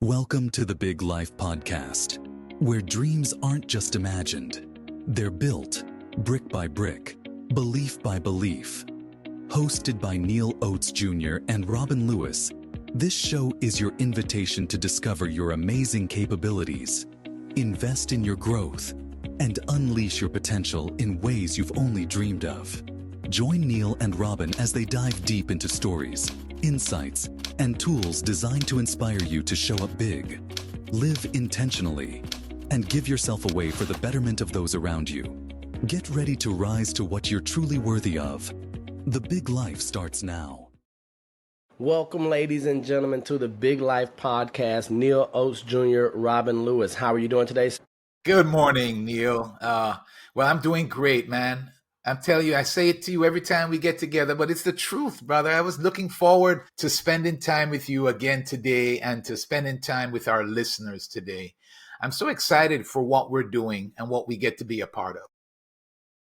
Welcome to the Big Life Podcast, where dreams aren't just imagined, they're built brick by brick, belief by belief. Hosted by Neal Oates Jr. and Robin Lewis, this show is your invitation to discover your amazing capabilities, invest in your growth, and unleash your potential in ways you've only dreamed of. Join Neal and Robin as they dive deep into stories, insights, and tools designed to inspire you to show up big, live intentionally, and give yourself away for the betterment of those around you. Get ready to rise to what you're truly worthy of. The Big Life starts now. Welcome, ladies and gentlemen, to the Big Life Podcast. Neal Oates Jr., Robin Lewis. How are you doing today? Good morning, Neal. Well, I'm doing great, man. I'm telling you, I say it to you every time we get together, but it's the truth, brother. I was looking forward to spending time with you again today and to spending time with our listeners today. I'm so excited for what we're doing and what we get to be a part of.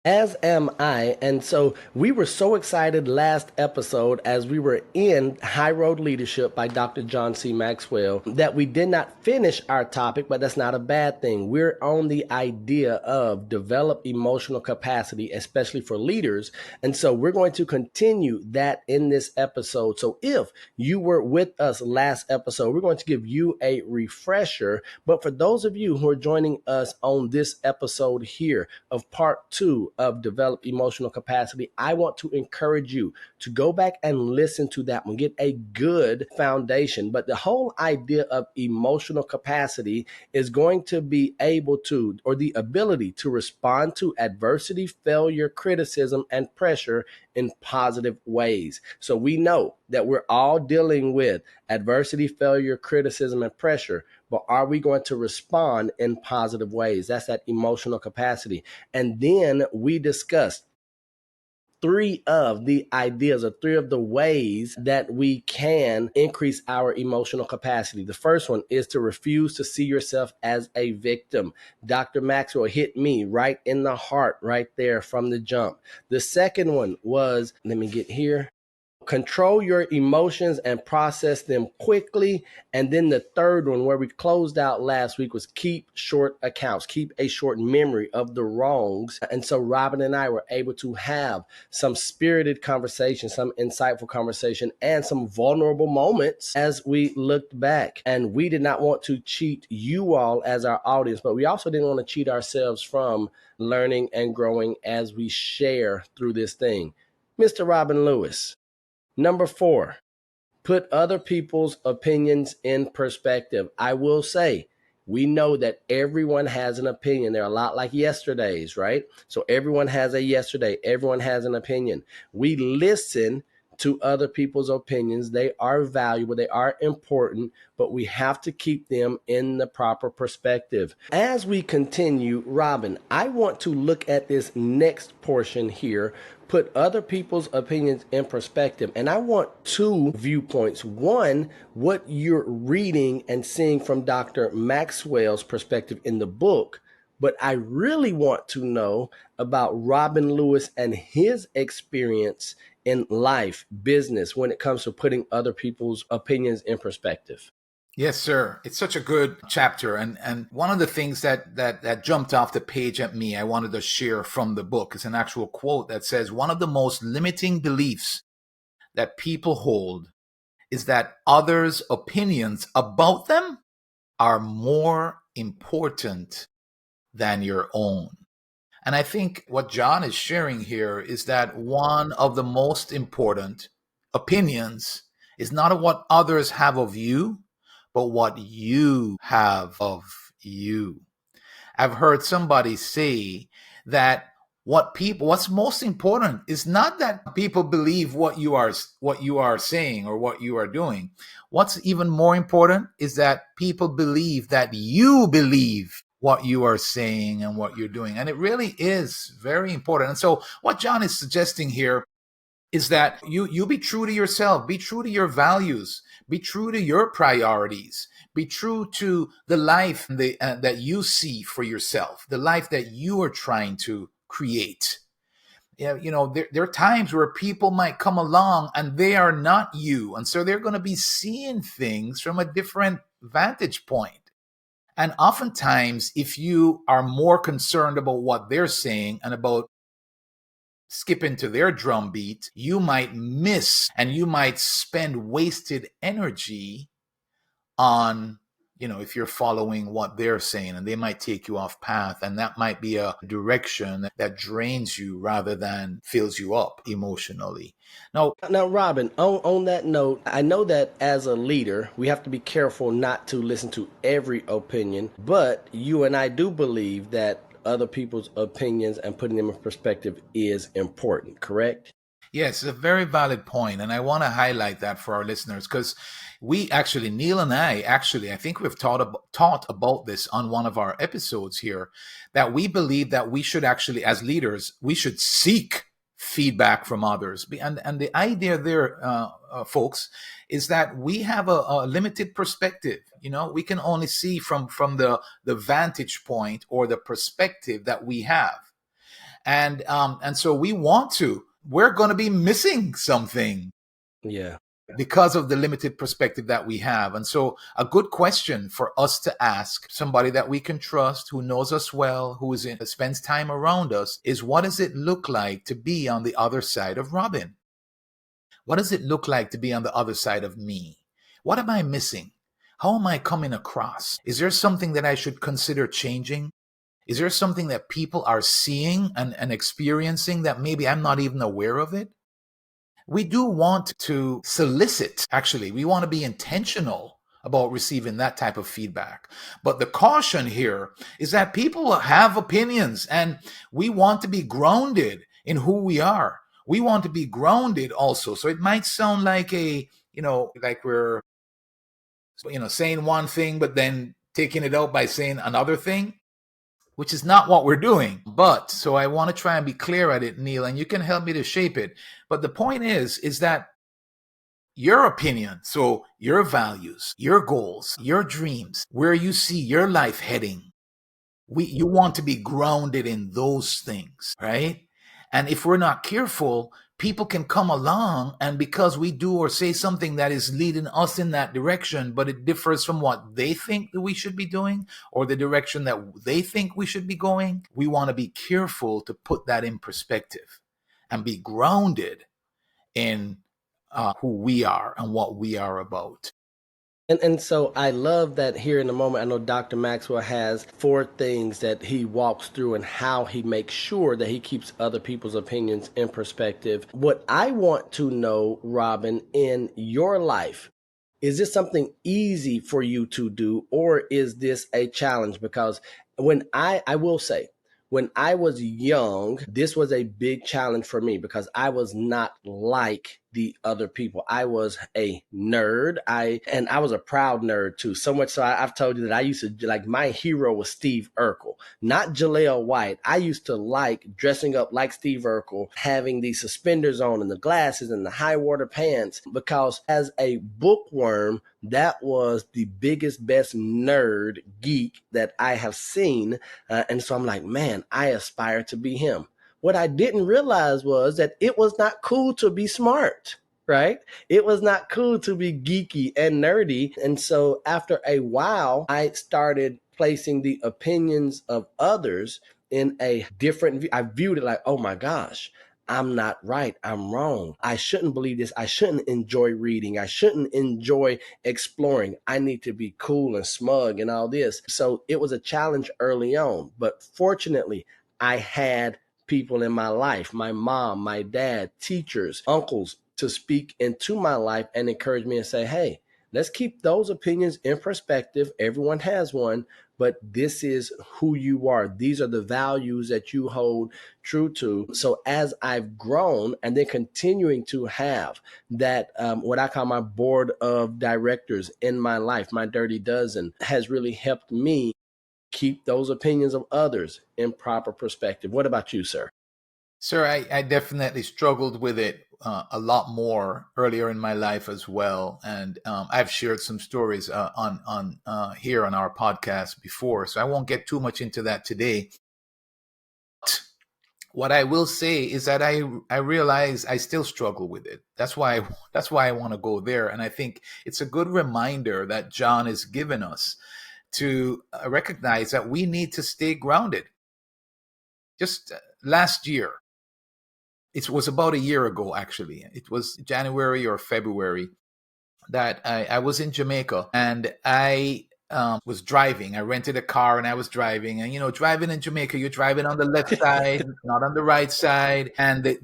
As am I. And so we were so excited last episode as we were in High Road Leadership by Dr. John C. Maxwell that we did not finish our topic, but that's not a bad thing. We're on the idea of develop emotional capacity, especially for leaders. And so we're going to continue that in this episode. So if you were with us last episode, we're going to give you a refresher. But for those of you who are joining us on this episode here of part 2 of Develop Emotional Capacity, I want to encourage you to go back and listen to that one, get a good foundation. But the whole idea of emotional capacity is going to be able to, or the ability to respond to adversity, failure, criticism, and pressure in positive ways. So we know that we're all dealing with adversity, failure, criticism, and pressure, but are we going to respond in positive ways? That's that emotional capacity. And then we discussed 3 of the ideas or 3 of the ways that we can increase our emotional capacity. The first one is to refuse to see yourself as a victim. Dr. Maxwell hit me right in the heart right there from the jump. The second one was, let me get here. Control your emotions and process them quickly. And then the third one, where we closed out last week, was keep short accounts, keep a short memory of the wrongs. And so Robin and I were able to have some spirited conversation, some insightful conversation, and some vulnerable moments as we looked back. And we did not want to cheat you all as our audience, but we also didn't want to cheat ourselves from learning and growing as we share through this thing. Mr. Robin Lewis. Number 4, put other people's opinions in perspective. I will say, we know that everyone has an opinion. They're a lot like yesterday's, right? So everyone has a yesterday. Everyone has an opinion. We listen to other people's opinions. They are valuable. They are important, but we have to keep them in the proper perspective. As we continue, Robin, I want to look at this next portion here. Put other people's opinions in perspective. And I want 2 viewpoints. One, what you're reading and seeing from Dr. Maxwell's perspective in the book. But I really want to know about Robin Lewis and his experience in life, business, when it comes to putting other people's opinions in perspective. Yes, sir. It's such a good chapter. And one of the things that jumped off the page at me, I wanted to share from the book is an actual quote that says, one of the most limiting beliefs that people hold is that others' opinions about them are more important than your own. And I think what John is sharing here is that one of the most important opinions is not of what others have of you, but what you have of you. I've heard somebody say that what's most important is not that people believe what you are saying or what you are doing. What's even more important is that people believe that you believe what you are saying and what you're doing. And it really is very important. And so what John is suggesting here is that you be true to yourself, be true to your values, be true to your priorities, be true to the life that you see for yourself, the life that you are trying to create. There are times where people might come along and they are not you. And so they're going to be seeing things from a different vantage point. And oftentimes, if you are more concerned about what they're saying and about skipping to their drum beat, you might miss and you might spend wasted energy on, if you're following what they're saying, and they might take you off path, and that might be a direction that drains you rather than fills you up emotionally. Now, Robin, on that note, I know that as a leader, we have to be careful not to listen to every opinion, but you and I do believe that other people's opinions and putting them in perspective is important, correct? Yes, it's a very valid point, and I want to highlight that for our listeners because Neal and I think we've taught about this on one of our episodes here, that we believe that we should actually, as leaders, we should seek feedback from others. And the idea there, folks, is that we have a limited perspective. We can only see from the vantage point or the perspective that we have. And so we're going to be missing something. Yeah. Because of the limited perspective that we have. And so a good question for us to ask somebody that we can trust, who knows us well, spends time around us, is what does it look like to be on the other side of Robin? What does it look like to be on the other side of me? What am I missing? How am I coming across? Is there something that I should consider changing? Is there something that people are seeing and experiencing that maybe I'm not even aware of it? We do want to solicit, actually, we want to be intentional about receiving that type of feedback. But the caution here is that people have opinions, and we want to be grounded in who we are. We want to be grounded also. So it might sound like like we're, saying one thing, but then taking it out by saying another thing, which is not what we're doing. But so I want to try and be clear at it, Neal, and you can help me to shape it. But the point is that your opinion, so your values, your goals, your dreams, where you see your life heading, you want to be grounded in those things, right? And if we're not careful, people can come along, and because we do or say something that is leading us in that direction, but it differs from what they think that we should be doing or the direction that they think we should be going, we want to be careful to put that in perspective and be grounded in who we are and what we are about. And so I love that here in the moment. I know Dr. Maxwell has 4 things that he walks through and how he makes sure that he keeps other people's opinions in perspective. What I want to know, Robin, in your life, is this something easy for you to do, or is this a challenge? Because I will say, when I was young, this was a big challenge for me because I was not like the other people. I was a nerd. And I was a proud nerd too. So much so I've told you that I used to, like, my hero was Steve Urkel, not Jaleel White. I used to like dressing up like Steve Urkel, having the suspenders on and the glasses and the high water pants, because as a bookworm, that was the biggest, best nerd geek that I have seen. And so I'm like, man, I aspire to be him. What I didn't realize was that it was not cool to be smart, right? It was not cool to be geeky and nerdy. And so after a while, I started placing the opinions of others in a different view. I viewed it like, oh my gosh, I'm not right. I'm wrong. I shouldn't believe this. I shouldn't enjoy reading. I shouldn't enjoy exploring. I need to be cool and smug and all this. So it was a challenge early on. But fortunately, I had people in my life, my mom, my dad, teachers, uncles, to speak into my life and encourage me and say, hey, let's keep those opinions in perspective. Everyone has one, but this is who you are. These are the values that you hold true to. So as I've grown and then continuing to have that, what I call my board of directors in my life, my dirty dozen, has really helped me keep those opinions of others in proper perspective. What about you, sir? Sir, I definitely struggled with it a lot more earlier in my life as well, and I've shared some stories on here on our podcast before, so I won't get too much into that today. What I will say is that I realize I still struggle with it. That's why I want to go there, and I think it's a good reminder that John has given us to recognize that we need to stay grounded. Just last year, it was about a year ago, actually. It was January or February that I was in Jamaica, and I was driving. I rented a car and I was driving. And, driving in Jamaica, you're driving on the left side, not on the right side. And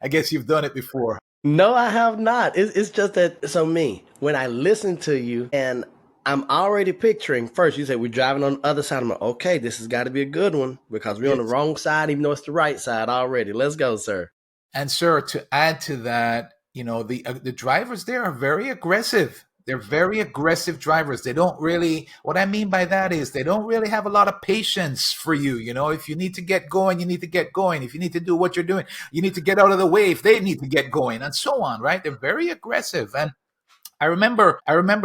I guess you've done it before. No, I have not. It's just that, so me, when I listen to you and I'm already picturing, first you say we're driving on the other side. I'm like, okay, this has got to be a good one because we're on the Yes. wrong side, even though it's the right side already. Let's go, sir. And sir, to add to that, the drivers there are very aggressive. They're very aggressive drivers. They don't really, what I mean by that is they don't really have a lot of patience for you. If you need to get going, you need to get going. If you need to do what you're doing, you need to get out of the way if they need to get going, and so on, right? They're very aggressive. And I remember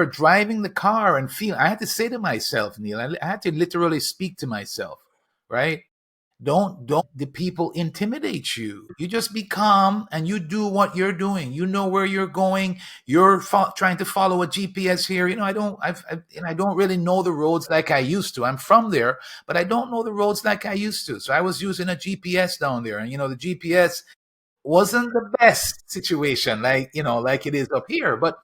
driving the car and I had to say to myself, Neil, I had to literally speak to myself, right? Don't the people intimidate you. You just be calm and you do what you're doing. You know where you're going. You're trying to follow a GPS here. I don't really know the roads like I used to. I'm from there, but I don't know the roads like I used to. So I was using a GPS down there, and the GPS wasn't the best situation, like it is up here. But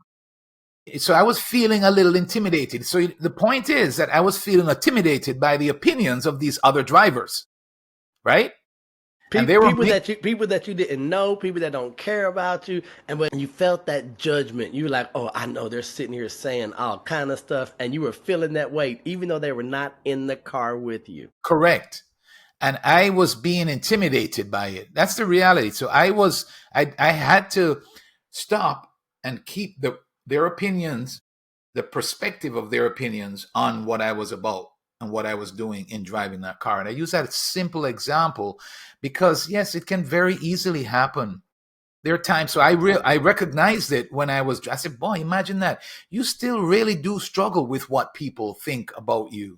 so I was feeling a little intimidated. So the point is that I was feeling intimidated by the opinions of these other drivers, right? And they were People that you didn't know, people that don't care about you, and when you felt that judgment, you were like, "Oh, I know they're sitting here saying all kind of stuff," and you were feeling that weight, even though they were not in the car with you. correct. And I was being intimidated by it. That's the reality. So I had to stop and keep their opinions, the perspective of their opinions on what I was about and what I was doing in driving that car. And I use that simple example because, yes, it can very easily happen. There are times, so I recognized it when I said, boy, imagine that. You still really do struggle with what people think about you.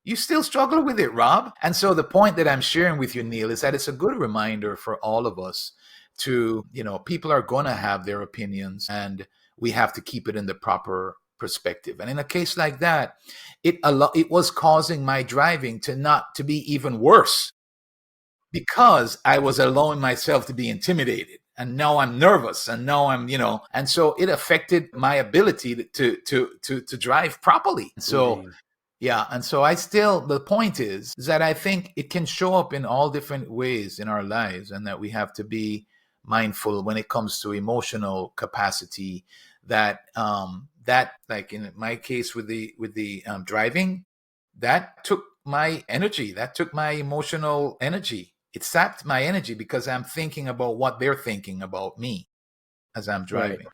You still struggle with it, Rob. And so the point that I'm sharing with you, Neil, is that it's a good reminder for all of us to, people are going to have their opinions, and we have to keep it in the proper perspective. And in a case like that, it was causing my driving to be even worse because I was allowing myself to be intimidated. And now I'm nervous, and now and so it affected my ability to drive properly. So Indeed. yeah, and so the point is that I think it can show up in all different ways in our lives, and that we have to be mindful when it comes to emotional capacity. That like in my case with the driving, that took my energy, that took my emotional energy. It sapped my energy because I'm thinking about what they're thinking about me as I'm Right. driving.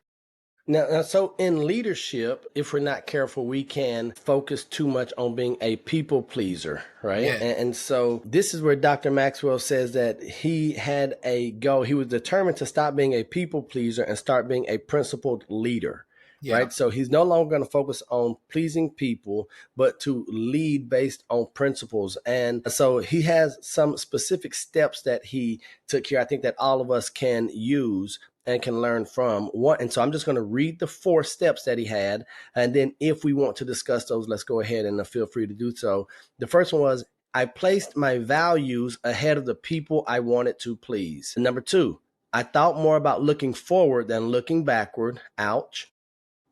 Now, so in leadership, if we're not careful, we can focus too much on being a people pleaser, right? Yeah, And so this is where Dr. Maxwell says that he had a goal. He was determined to stop being a people pleaser and start being a principled leader. yeah, Right. So he's no longer going to focus on pleasing people, but to lead based on principles. And so he has some specific steps that he took here. I think that all of us can use and can learn from one. And so I'm just going to read the 4 steps that he had. And then if we want to discuss those, let's go ahead and feel free to do so. The first one was, I placed my values ahead of the people I wanted to please. Number 2, I thought more about looking forward than looking backward. Ouch.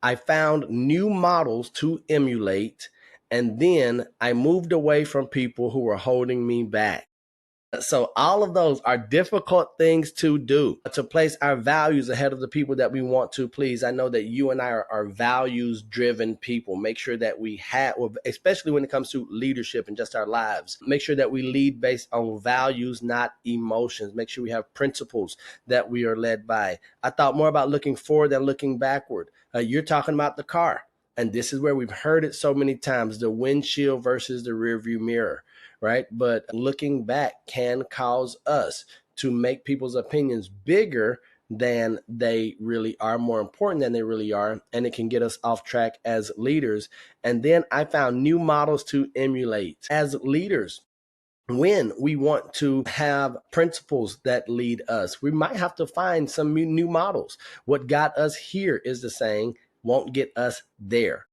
I found new models to emulate. And then I moved away from people who were holding me back. So all of those are difficult things to do, to place our values ahead of the people that we want to please. I know that you and I are values driven people. Make sure that we have, especially when it comes to leadership and just our lives, make sure that we lead based on values, not emotions. Make sure we have principles that we are led by. I thought more about looking forward than looking backward. You're talking about the car. And this is where we've heard it so many times, the windshield versus the rearview mirror, right? But looking back can cause us to make people's opinions bigger than they really are, more important than they really are, and it can get us off track as leaders. And then I found new models to emulate. As leaders, when we want to have principles that lead us, we might have to find some new models. What got us here is the saying, won't get us there.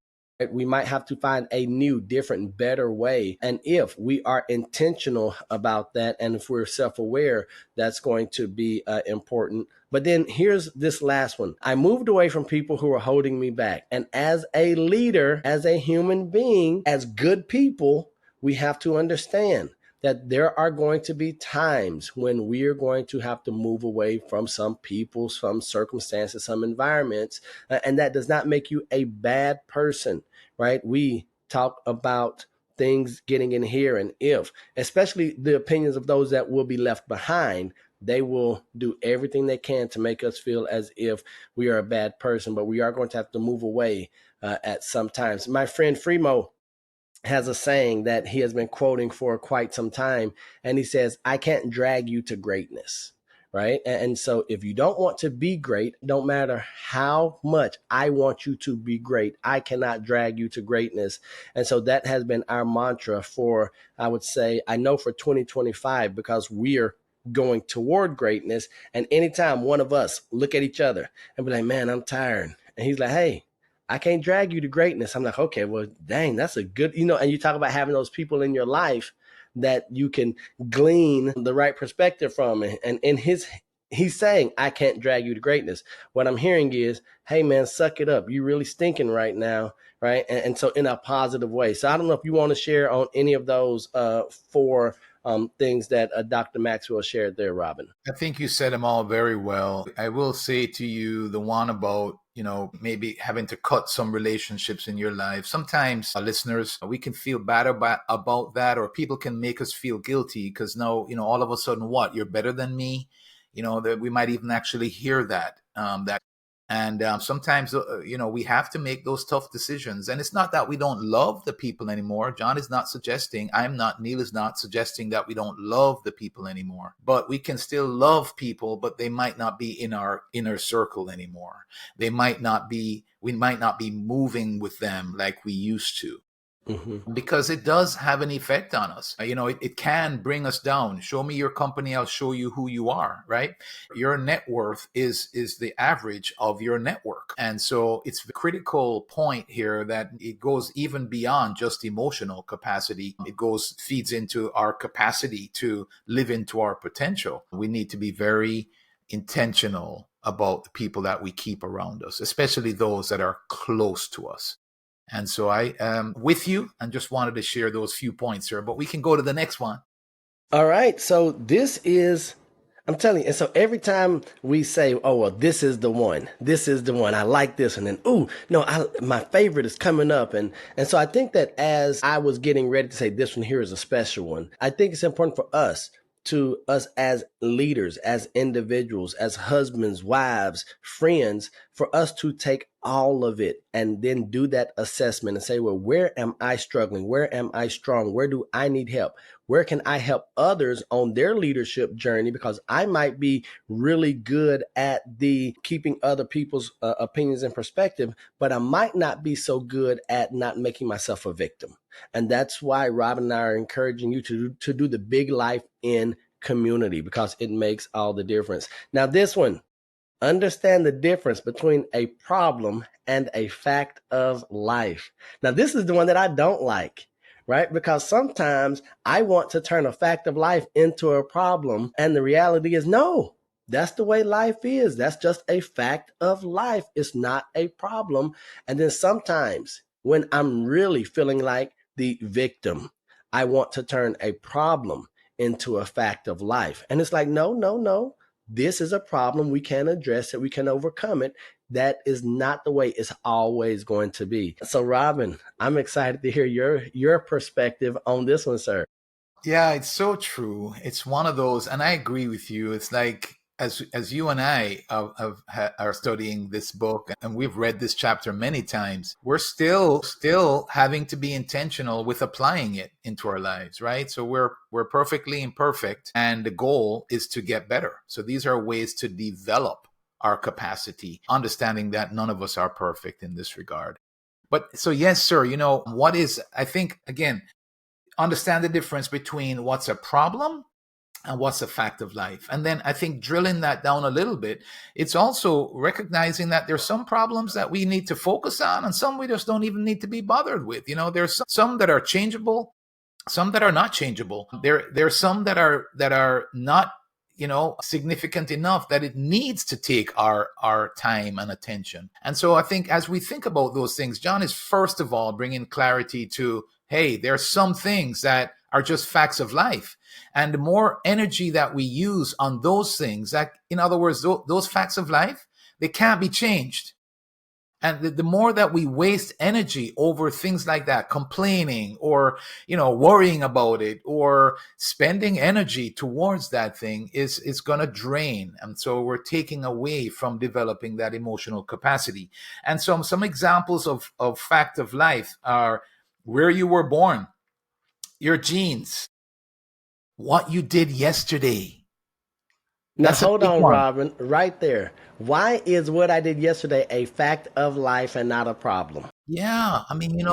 We might have to find a new, different, better way. And if we are intentional about that, and if we're self aware, that's going to be important. But then here's this last one. I moved away from people who are holding me back. And as a leader, as a human being, as good people, we have to understand that there are going to be times when we are going to have to move away from some people, some circumstances, some environments, and that does not make you a bad person, right? We talk about things getting in here, and if, especially the opinions of those that will be left behind, they will do everything they can to make us feel as if we are a bad person, but we are going to have to move away at some times. My friend Fremo has a saying that he has been quoting for quite some time. And he says, I can't drag you to greatness. Right. And so if you don't want to be great, don't matter how much I want you to be great, I cannot drag you to greatness. And so that has been our mantra for, I would say, I know for 2025, because we're going toward greatness. And anytime one of us look at each other and be like, man, I'm tired. And he's like, hey, I can't drag you to greatness. I'm like, okay, well, dang, that's a good, and you talk about having those people in your life that you can glean the right perspective from. And he's saying, I can't drag you to greatness. What I'm hearing is, hey, man, suck it up. You're really stinking right now. Right. And so in a positive way. So I don't know if you want to share on any of those four things that Dr. Maxwell shared there, Robin. I think you said them all very well. I will say to you the one about, maybe having to cut some relationships in your life. Sometimes, listeners, we can feel bad about that, or people can make us feel guilty because now, all of a sudden, what? You're better than me? That we might even actually hear that, and sometimes, we have to make those tough decisions. And it's not that we don't love the people anymore. John is not suggesting, Neal is not suggesting that we don't love the people anymore. But we can still love people, but they might not be in our inner circle anymore. We might not be moving with them like we used to. Mm-hmm. Because it does have an effect on us. It can bring us down. Show me your company, I'll show you who you are, right? Your net worth is the average of your network. And so it's the critical point here that it goes even beyond just emotional capacity. It feeds into our capacity to live into our potential. We need to be very intentional about the people that we keep around us, especially those that are close to us. And so I am with you and just wanted to share those few points here, but we can go to the next one. All right. So this is, I'm telling you, and so every time we say, oh, well, this is the one, I like this. And then, my favorite is coming up. And so I think that as I was getting ready to say this one here is a special one, I think it's important for us as leaders, as individuals, as husbands, wives, friends, for us to take all of it and then do that assessment and say, well, where am I struggling? Where am I strong? Where do I need help? Where can I help others on their leadership journey? Because I might be really good at the keeping other people's opinions in perspective, but I might not be so good at not making myself a victim. And that's why Robin and I are encouraging you to do the big life in community, because it makes all the difference. Now, this one, understand the difference between a problem and a fact of life. Now, this is the one that I don't like, right? Because sometimes I want to turn a fact of life into a problem. And the reality is, no, that's the way life is. That's just a fact of life. It's not a problem. And then sometimes when I'm really feeling like the victim, I want to turn a problem into a fact of life. And it's like, no. This is a problem. We can address it. We can overcome it. That is not the way it's always going to be. So, Robin, I'm excited to hear your perspective on this one, sir. Yeah, it's so true. It's one of those, and I agree with you. It's like as you and I are studying this book, and we've read this chapter many times, we're still having to be intentional with applying it into our lives, right? So we're perfectly imperfect, and the goal is to get better. So these are ways to develop our capacity, understanding that none of us are perfect in this regard. But so yes, sir, I think again, understand the difference between what's a problem and what's a fact of life. And then I think drilling that down a little bit, it's also recognizing that there's some problems that we need to focus on and some we just don't even need to be bothered with. There's some that are changeable, some that are not changeable. There's some that are not, significant enough that it needs to take our time and attention. And so I think as we think about those things, John is first of all bringing clarity to, hey, there are some things that are just facts of life. And the more energy that we use on those things, that, in other words, those facts of life, they can't be changed. And the more that we waste energy over things like that, complaining or, worrying about it or spending energy towards that thing is going to drain. And so we're taking away from developing that emotional capacity. And some examples of fact of life are where you were born, your genes, what you did yesterday. Now, hold on, Robin, right there. Why is what I did yesterday a fact of life and not a problem? Yeah. I mean,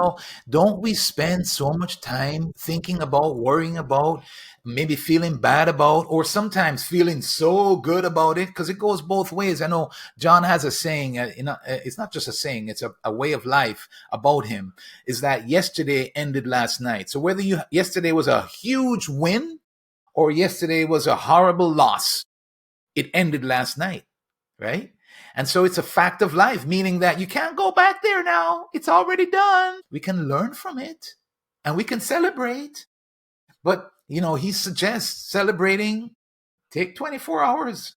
don't we spend so much time thinking about, worrying about, maybe feeling bad about, or sometimes feeling so good about it? Because it goes both ways. I know John has a saying, it's not just a saying, it's a way of life about him, is that yesterday ended last night. So whether yesterday was a huge win or yesterday was a horrible loss, it ended last night, right? And so it's a fact of life, meaning that you can't go back there now. It's already done. We can learn from it and we can celebrate. But, he suggests celebrating, take 24 hours.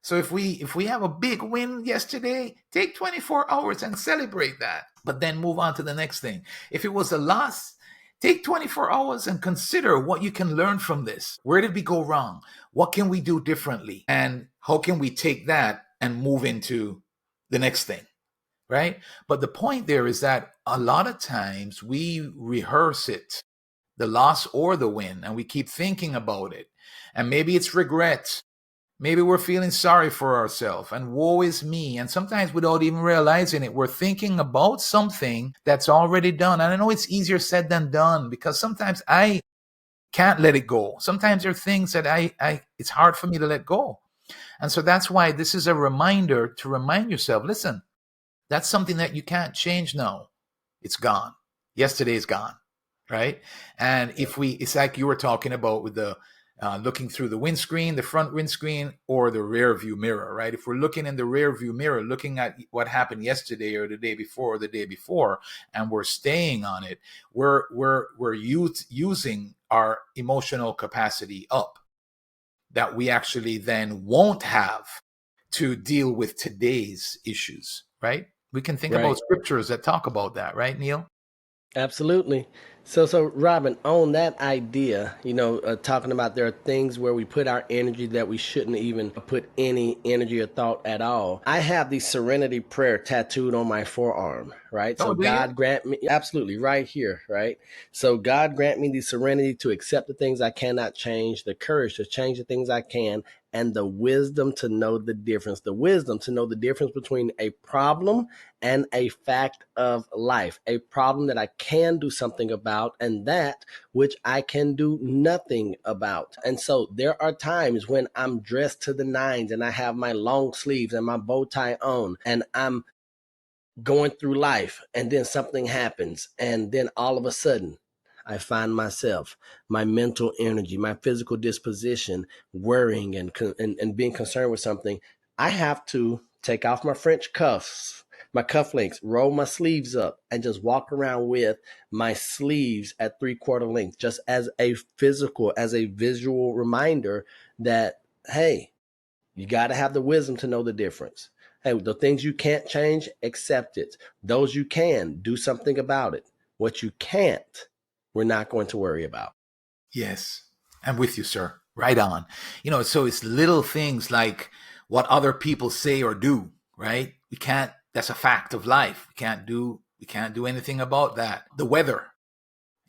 So if we have a big win yesterday, take 24 hours and celebrate that, but then move on to the next thing. If it was a loss, take 24 hours and consider what you can learn from this. Where did we go wrong? What can we do differently? And how can we take that and move into the next thing, right? But the point there is that a lot of times we rehearse it, the loss or the win, and we keep thinking about it. And maybe it's regret. Maybe we're feeling sorry for ourselves and woe is me. And sometimes without even realizing it, we're thinking about something that's already done. And I know it's easier said than done because sometimes I can't let it go. Sometimes there are things that it's hard for me to let go. And so that's why this is a reminder to remind yourself, listen, that's something that you can't change now. It's gone. Yesterday is gone, right? And it's like you were talking about with the looking through the windscreen, the front windscreen, or the rear view mirror, right? If we're looking in the rear view mirror, looking at what happened yesterday or the day before or the day before, and we're staying on it, we're using our emotional capacity up that we actually then won't have to deal with today's issues, right? We can think about scriptures that talk about that, right, Neal? Absolutely. So, Robin, on that idea, talking about there are things where we put our energy that we shouldn't even put any energy or thought at all. I have the serenity prayer tattooed on my forearm, right? So God grant me, absolutely, right here, right? So God grant me the serenity to accept the things I cannot change, the courage to change the things I can, and the wisdom to know the difference. The wisdom to know the difference between a problem and a fact of life. A problem that I can do something about, and that which I can do nothing about. And so there are times when I'm dressed to the nines and I have my long sleeves and my bow tie on, and I'm going through life, and then something happens, and then all of a sudden I find myself, my mental energy, my physical disposition, worrying and being concerned with something. I have to take off my French cuffs, my cufflinks, roll my sleeves up, and just walk around with my sleeves at 3/4 length, just as a visual reminder that, hey, you got to have the wisdom to know the difference. Hey, the things you can't change, accept it. Those you can, do something about it. What you can't, we're not going to worry about. Yes, I'm with you, sir. Right on. So it's little things like what other people say or do, right? That's a fact of life. We can't do anything about that. The weather.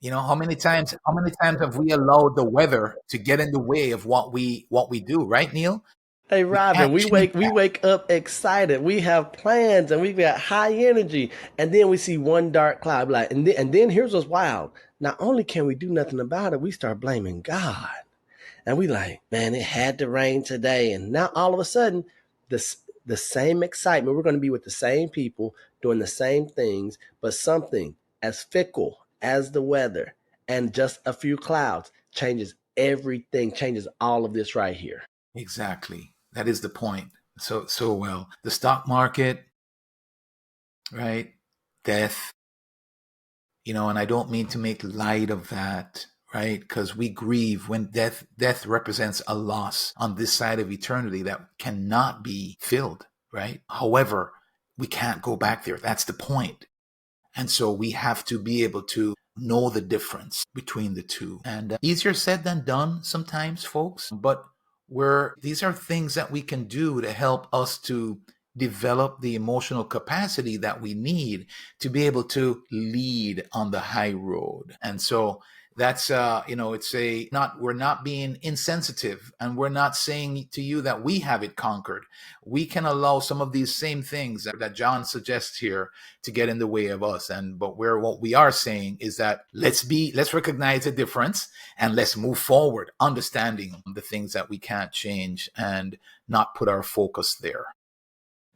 How many times have we allowed the weather to get in the way of what we do, right, Neal? Hey We Robin, can't change we that. wake up excited. We have plans and we've got high energy. And then we see one dark cloud. Like, and then here's what's wild. Not only can we do nothing about it, we start blaming God. And we like, man, it had to rain today. And now all of a sudden, the same excitement, we're going to be with the same people doing the same things, but something as fickle as the weather and just a few clouds changes everything, changes all of this right here. Exactly. That is the point. So well. The stock market, right? Death, and I don't mean to make light of that, right? Because we grieve when death represents a loss on this side of eternity that cannot be filled, right? However, we can't go back there. That's the point. And so we have to be able to know the difference between the two. And easier said than done sometimes, folks. But these are things that we can do to help us to develop the emotional capacity that we need to be able to lead on the high road. And so that's it's a not we're not being insensitive, and we're not saying to you that we have it conquered. We can allow some of these same things that John suggests here to get in the way of us. But what we are saying is that let's recognize the difference and let's move forward, understanding the things that we can't change and not put our focus there.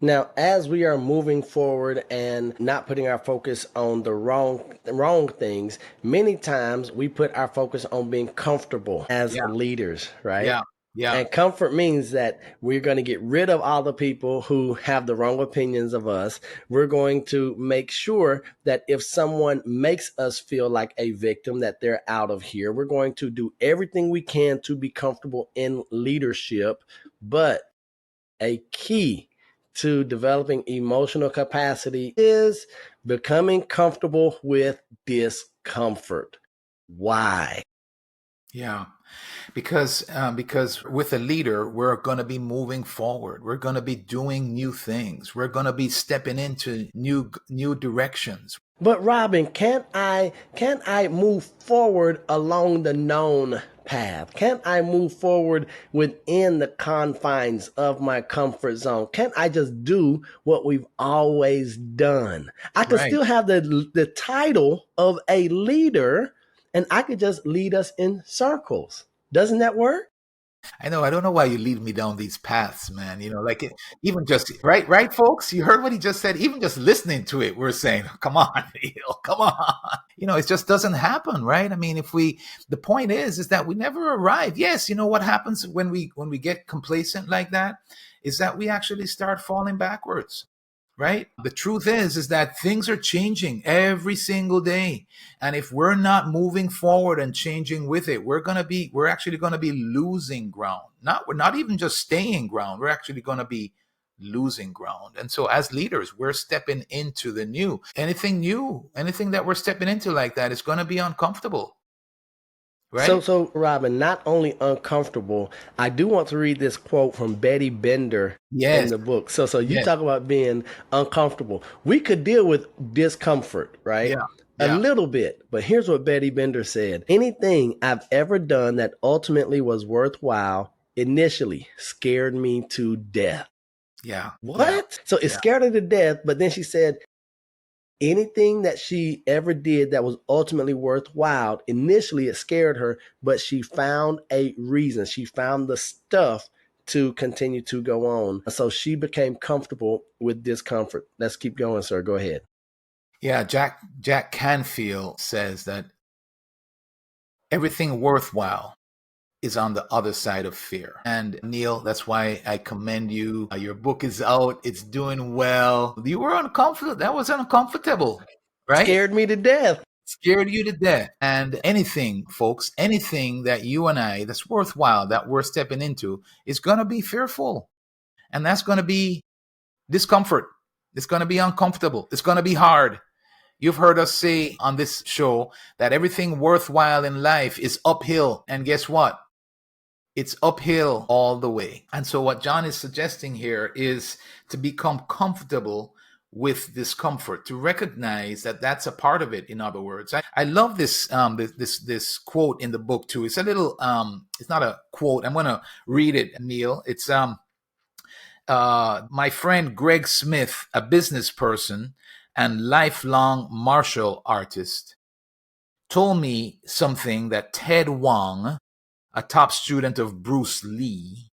Now, as we are moving forward and not putting our focus on the wrong things, many times we put our focus on being comfortable as Yeah, leaders, right? yeah, yeah. And comfort means that we're going to get rid of all the people who have the wrong opinions of us. We're going to make sure that if someone makes us feel like a victim, that they're out of here. We're going to do everything we can to be comfortable in leadership. But a key to developing emotional capacity is becoming comfortable with discomfort. Why? Yeah, because with a leader, we're going to be moving forward. We're going to be doing new things. We're going to be stepping into new directions. But Robin, can't I move forward along the known path? Can't I move forward within the confines of my comfort zone? Can't I just do what we've always done? I could Right. still have the title of a leader, and I could just lead us in circles. Doesn't that work? I know. I don't know why you lead me down these paths, man. Like even just right, folks. You heard what he just said. Even just listening to it, we're saying, "Come on, Neil, come on." It just doesn't happen, right? I mean, the point is that we never arrive. Yes, what happens when we get complacent like that is that we actually start falling backwards. Right? The truth is that things are changing every single day. And if we're not moving forward and changing with it, we're actually going to be losing ground. We're not even just staying ground. We're actually going to be losing ground. And so as leaders, we're stepping into the new. Anything that we're stepping into like that is going to be uncomfortable. Right? So Robin, not only uncomfortable, I do want to read this quote from Betty Bender in Yes. the book. So you Yes. talk about being uncomfortable. We could deal with discomfort, right? Yeah. A Yeah. little bit, but here's what Betty Bender said. Anything I've ever done that ultimately was worthwhile initially scared me to death. Yeah. Yeah. What? So it Yeah. scared her to death, but then she said, anything that she ever did that was ultimately worthwhile, initially it scared her, but she found a reason. She found the stuff to continue to go on. So she became comfortable with discomfort. Let's keep going, sir. Go ahead. Yeah. Jack Canfield says that everything worthwhile is on the other side of fear. And Neal, that's why I commend you. Your book is out. It's doing well. You were uncomfortable. That was uncomfortable, right? Scared me to death. Scared you to death. And anything, folks, anything that you and I that's worthwhile that we're stepping into is going to be fearful. And that's going to be discomfort. It's going to be uncomfortable. It's going to be hard. You've heard us say on this show that everything worthwhile in life is uphill. And guess what? It's uphill all the way. And so what John is suggesting here is to become comfortable with discomfort, to recognize that that's a part of it. In other words, I love this quote in the book too. It's a little it's not a quote. I'm going to read it, Neal. It's my friend Greg Smith, a business person and lifelong martial artist, told me something that Ted Wong, a top student of Bruce Lee,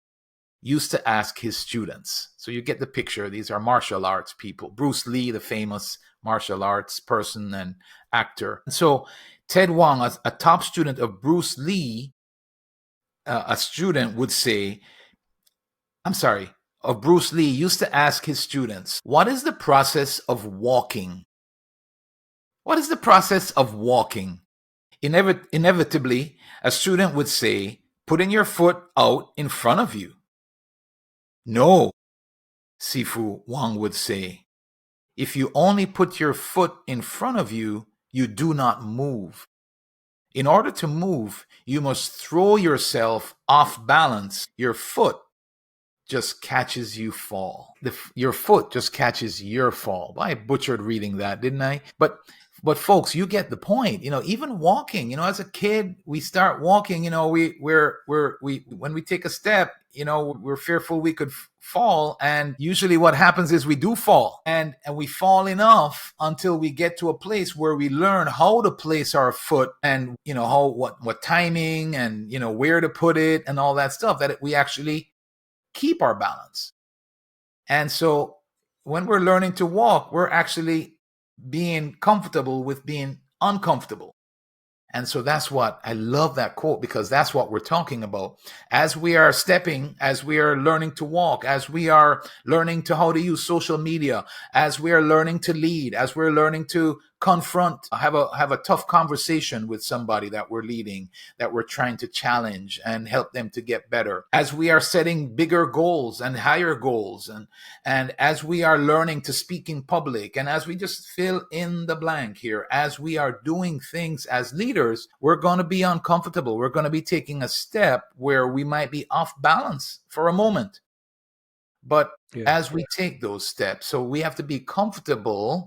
used to ask his students. So you get the picture. These are martial arts people. Bruce Lee, the famous martial arts person and actor. So Ted Wong, a top student of Bruce Lee, a student would say, of Bruce Lee, used to ask his students, what is the process of walking? What is the process of walking? Inevitably, a student would say, putting your foot out in front of you. No, Sifu Wang would say. If you only put your foot in front of you, you do not move. In order to move, you must throw yourself off balance. Your foot just catches you fall. Your foot just catches your fall. I butchered reading that, didn't I? But folks, you get the point. Even walking, as a kid, we start walking, we when we take a step, we're fearful we could fall. And usually what happens is we do fall and we fall enough until we get to a place where we learn how to place our foot and, what timing and, where to put it and all that stuff, that we actually keep our balance. And so when we're learning to walk, we're actually being comfortable with being uncomfortable. And so that's what I love that quote, because that's what we're talking about. As we are stepping, as we are learning to walk, as we are learning to how to use social media, as we are learning to lead, as we're learning to confront, have a tough conversation with somebody that we're leading, that we're trying to challenge and help them to get better. As we are setting bigger goals and higher goals, and as we are learning to speak in public, and as we just fill in the blank here, as we are doing things as leaders, we're going to be uncomfortable. We're going to be taking a step where we might be off balance for a moment. But as we take those steps, so we have to be comfortable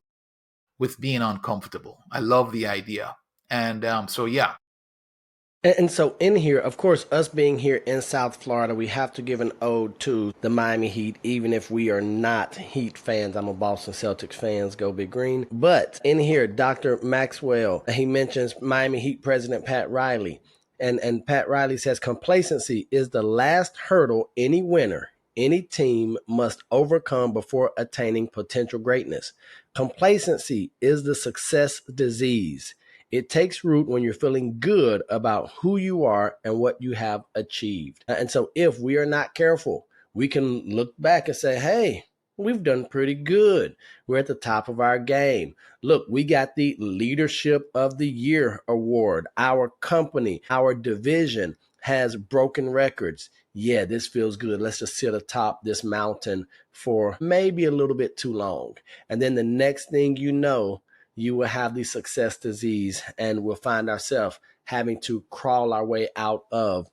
with being uncomfortable. I love the idea. And so, yeah. And so in here, of course, us being here in South Florida, we have to give an ode to the Miami Heat, even if we are not Heat fans. I'm a Boston Celtics fan, go Big Green. But in here, Dr. Maxwell, he mentions Miami Heat president Pat Riley. And Pat Riley says, complacency is the last hurdle any winner, any team must overcome before attaining potential greatness. Complacency is the success disease. It takes root when you're feeling good about who you are and what you have achieved. And so if we are not careful, we can look back and say, hey, we've done pretty good. We're at the top of our game. Look, we got the Leadership of the Year award. Our company, our division has broken records. Yeah, this feels good. Let's just sit atop this mountain for maybe a little bit too long. And then the next thing you know, you will have the success disease and we'll find ourselves having to crawl our way out of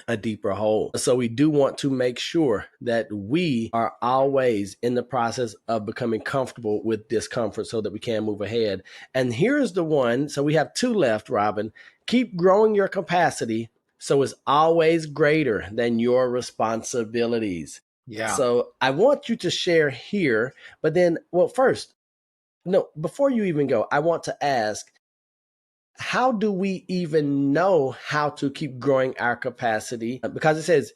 a deeper hole. So we do want to make sure that we are always in the process of becoming comfortable with discomfort so that we can move ahead. And here's the one. So we have two left, Robin. Keep growing your capacity so it's always greater than your responsibilities. Yeah. So I want you to share here, but then, well, first, no, before you even go, I want to ask, how do we even know how to keep growing our capacity? Because it says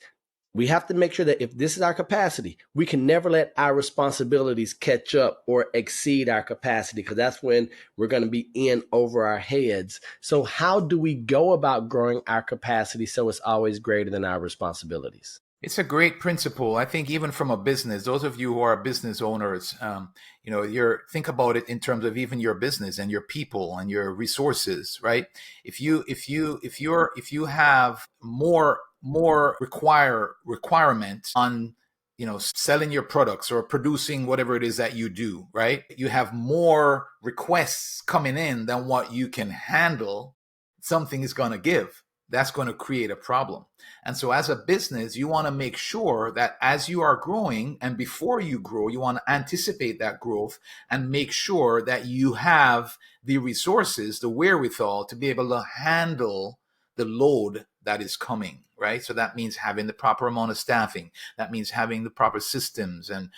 we have to make sure that if this is our capacity, we can never let our responsibilities catch up or exceed our capacity, because that's when we're going to be in over our heads. So how do we go about growing our capacity so it's always greater than our responsibilities? It's a great principle. I think even from a business, those of you who are business owners, think about it in terms of even your business and your people and your resources, right? If you have more requirement on, selling your products or producing whatever it is that you do, right? You have more requests coming in than what you can handle. Something is going to give. That's going to create a problem. And so as a business, you want to make sure that as you are growing and before you grow, you want to anticipate that growth and make sure that you have the resources, the wherewithal to be able to handle the load that is coming, right? So that means having the proper amount of staffing. That means having the proper systems and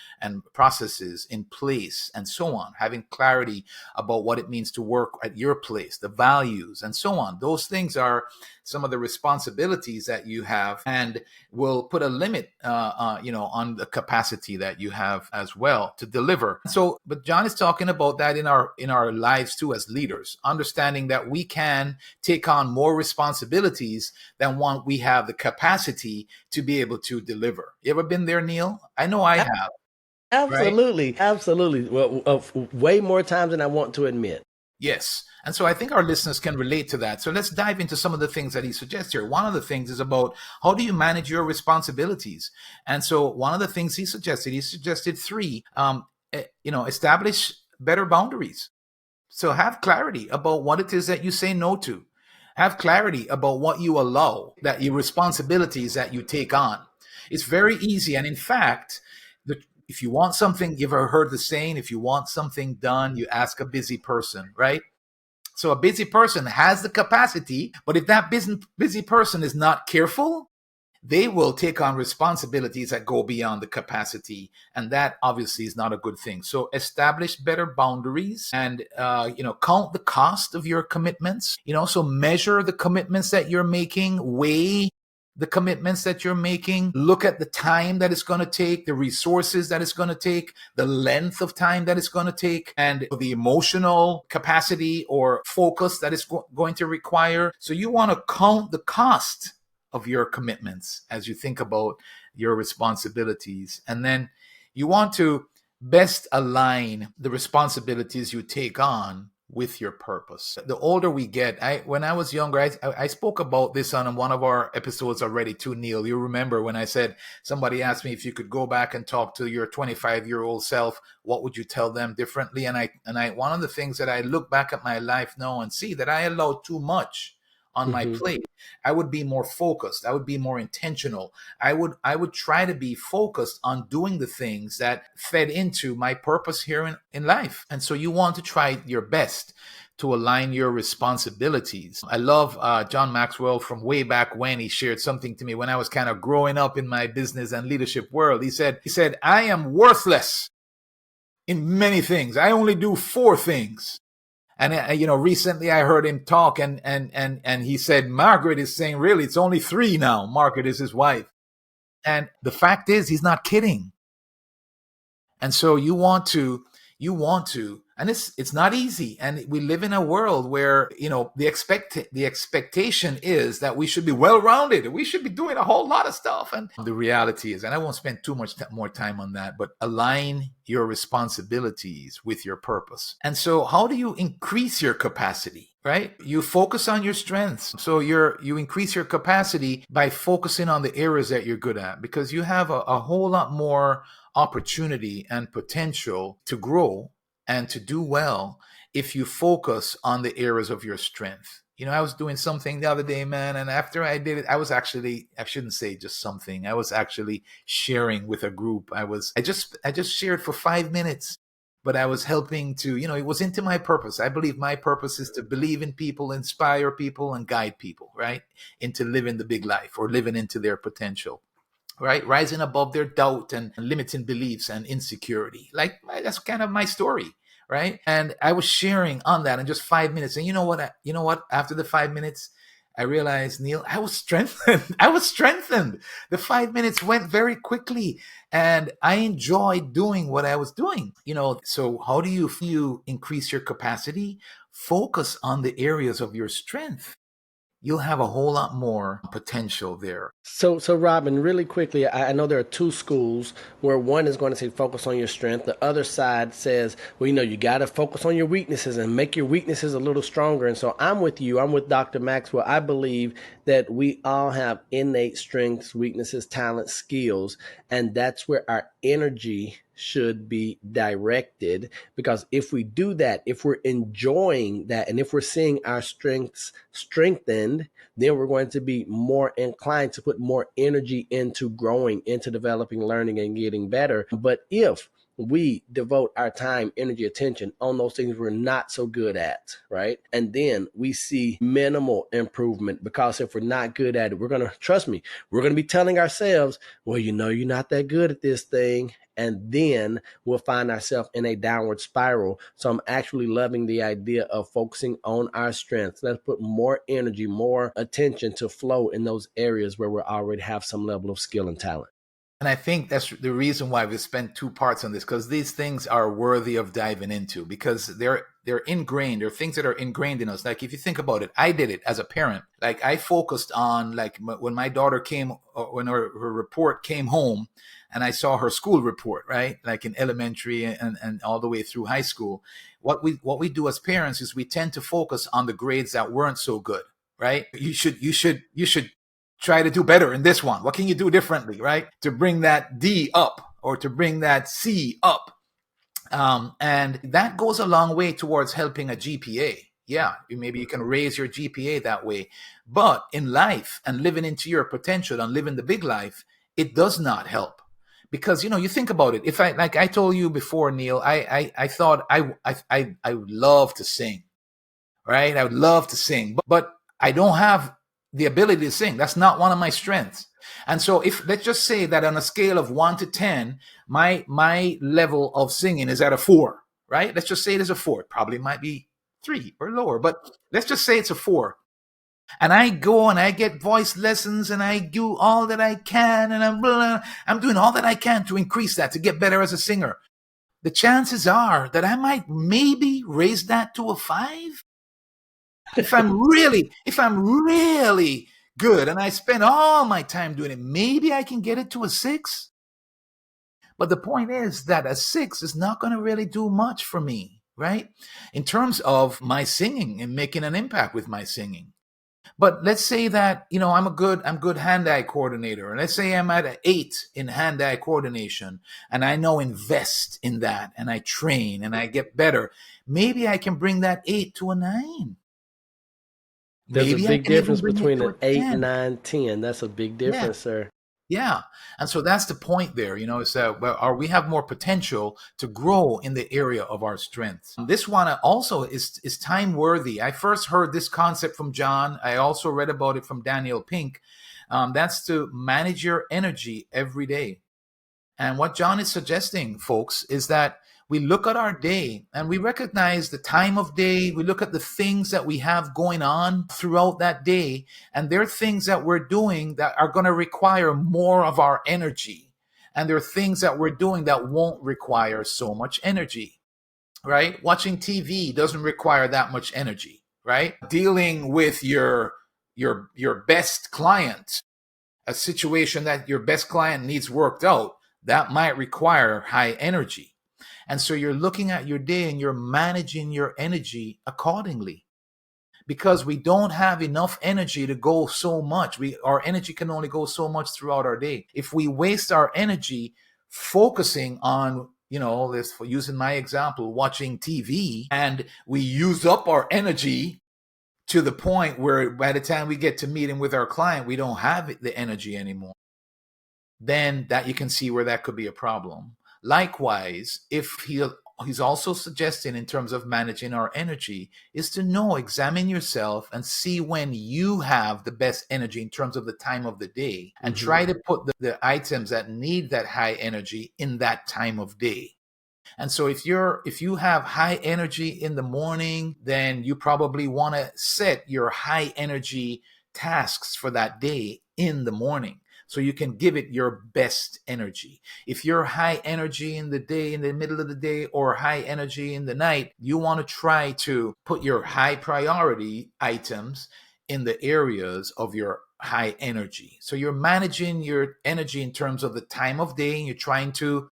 processes in place and so on, having clarity about what it means to work at your place, the values and so on. Those things are some of the responsibilities that you have and will put a limit, on the capacity that you have as well to deliver. So, but John is talking about that in our lives too as leaders, understanding that we can take on more responsibilities than one we have the capacity to be able to deliver. You ever been there, Neil? I know I have, right? Absolutely, absolutely. Well, way more times than I want to admit. Yes. And so I think our listeners can relate to that. So let's dive into some of the things that he suggests here. One of the things is about how do you manage your responsibilities? And so one of the things he suggested three, establish better boundaries. So have clarity about what it is that you say no to. Have clarity about what you allow, that your responsibilities that you take on. It's very easy. And in fact, if you want something, you've ever heard the saying, if you want something done, you ask a busy person, right? So a busy person has the capacity, but if that busy person is not careful, they will take on responsibilities that go beyond the capacity. And that obviously is not a good thing. So establish better boundaries and, count the cost of your commitments, so measure the commitments that you're making, weigh the commitments that you're making, look at the time that it's going to take, the resources that it's going to take, the length of time that it's going to take, and the emotional capacity or focus that it's going to require. So you want to count the cost of your commitments as you think about your responsibilities. And then you want to best align the responsibilities you take on with your purpose. The older we get, when I was younger, I spoke about this on one of our episodes already too, Neil. You remember when I said, somebody asked me if you could go back and talk to your 25-year-old self, what would you tell them differently? And I one of the things that I look back at my life now and see that I allowed too much on my plate. I would be more focused. I would be more intentional. I would try to be focused on doing the things that fed into my purpose here in life. And so you want to try your best to align your responsibilities. I love John Maxwell from way back when. He shared something to me when I was kind of growing up in my business and leadership world. He said, I am worthless in many things. I only do 4 things. And, recently I heard him talk and he said, Margaret is saying, really, it's only 3 now. Margaret is his wife. And the fact is, he's not kidding. And so you want to, and it's not easy. And we live in a world where, the expectation is that we should be well-rounded. We should be doing a whole lot of stuff. And the reality is, and I won't spend too much more time on that, but align your responsibilities with your purpose. And so how do you increase your capacity? Right? You focus on your strengths. So you increase your capacity by focusing on the areas that you're good at, because you have a whole lot more opportunity and potential to grow and to do well if you focus on the areas of your strength. I was doing something the other day, man, and after I did it, I shouldn't say just something. I was actually sharing with a group. I just shared for 5 minutes, but I was helping to, it was into my purpose. I believe my purpose is to believe in people, inspire people, and guide people, right? Into living the big life or living into their potential. Right? Rising above their doubt and limiting beliefs and insecurity. Like, that's kind of my story, right? And I was sharing on that in just 5 minutes. And you know what? After the 5 minutes, I realized, Neil, I was strengthened. The 5 minutes went very quickly and I enjoyed doing what I was doing. So how do you increase your capacity? Focus on the areas of your strength. You'll have a whole lot more potential there. So Robin, really quickly, I know there are 2 schools where one is going to say focus on your strength. The other side says, well, you got to focus on your weaknesses and make your weaknesses a little stronger. And so I'm with you. I'm with Dr. Maxwell. I believe that we all have innate strengths, weaknesses, talents, skills, and that's where our energy should be directed, because if we do that, if we're enjoying that, and if we're seeing our strengths strengthened, then we're going to be more inclined to put more energy into growing, into developing, learning, and getting better. But if we devote our time, energy, attention on those things we're not so good at, right? And then we see minimal improvement, because if we're not good at it, we're going to, trust me, we're going to be telling ourselves, well, you're not that good at this thing. And then we'll find ourselves in a downward spiral. So I'm actually loving the idea of focusing on our strengths. Let's put more energy, more attention to flow in those areas where we already have some level of skill and talent. And I think that's the reason why we spent 2 parts on this, because these things are worthy of diving into, because they're ingrained. They're things that are ingrained in us. Like, if you think about it, I did it as a parent. Like, I focused on, like, when my daughter came, when her report came home, and I saw her school report, right? Like in elementary and all the way through high school. What we do as parents is we tend to focus on the grades that weren't so good, right? You should try to do better in this one. What can you do differently, right? To bring that D up or to bring that C up. And that goes a long way towards helping a GPA. Yeah, maybe you can raise your GPA that way. But in life and living into your potential and living the big life, it does not help. Because, you think about it. If I told you before, Neal, I thought I would love to sing, right? I would love to sing, but I don't have the ability to sing. That's not one of my strengths. And so, if let's just say that on a scale of 1 to 10, my level of singing is at a 4, right? Let's just say it is a 4. It probably might be 3 or lower, but let's just say it's a 4. And I go and I get voice lessons and I do all that I can, and I'm doing all that I can to increase that, to get better as a singer. The chances are that I might maybe raise that to a 5. If I'm really good and I spend all my time doing it, maybe I can get it to a 6. But the point is that a 6 is not going to really do much for me, right? In terms of my singing and making an impact with my singing. But let's say that, I'm good hand-eye coordinator. And let's say I'm at an 8 in hand-eye coordination, and I now invest in that and I train and I get better. Maybe I can bring that 8 to a 9. There's Maybe a big difference between an 8, 10. 9, 10. That's a big difference, sir. Yeah. And so that's the point there, is that we have more potential to grow in the area of our strengths. This one also is time worthy. I first heard this concept from John. I also read about it from Daniel Pink. That's to manage your energy every day. And what John is suggesting, folks, is that we look at our day and we recognize the time of day. We look at the things that we have going on throughout that day. And there are things that we're doing that are going to require more of our energy. And there are things that we're doing that won't require so much energy, right? Watching TV doesn't require that much energy, right? Dealing with your best client, a situation that your best client needs worked out, that might require high energy. And so you're looking at your day and you're managing your energy accordingly, because we don't have enough energy to go so much. Our energy can only go so much throughout our day. If we waste our energy focusing on, using my example, watching TV, and we use up our energy to the point where by the time we get to meeting with our client, we don't have the energy anymore, then that you can see where that could be a problem. Likewise, if he's also suggesting in terms of managing our energy is to examine yourself and see when you have the best energy in terms of the time of the day, and try to put the items that need that high energy in that time of day. And so if you have high energy in the morning, then you probably want to set your high energy tasks for that day in the morning, so you can give it your best energy. If you're high energy in the day, in the middle of the day, or high energy in the night, you want to try to put your high priority items in the areas of your high energy. So you're managing your energy in terms of the time of day, and you're trying to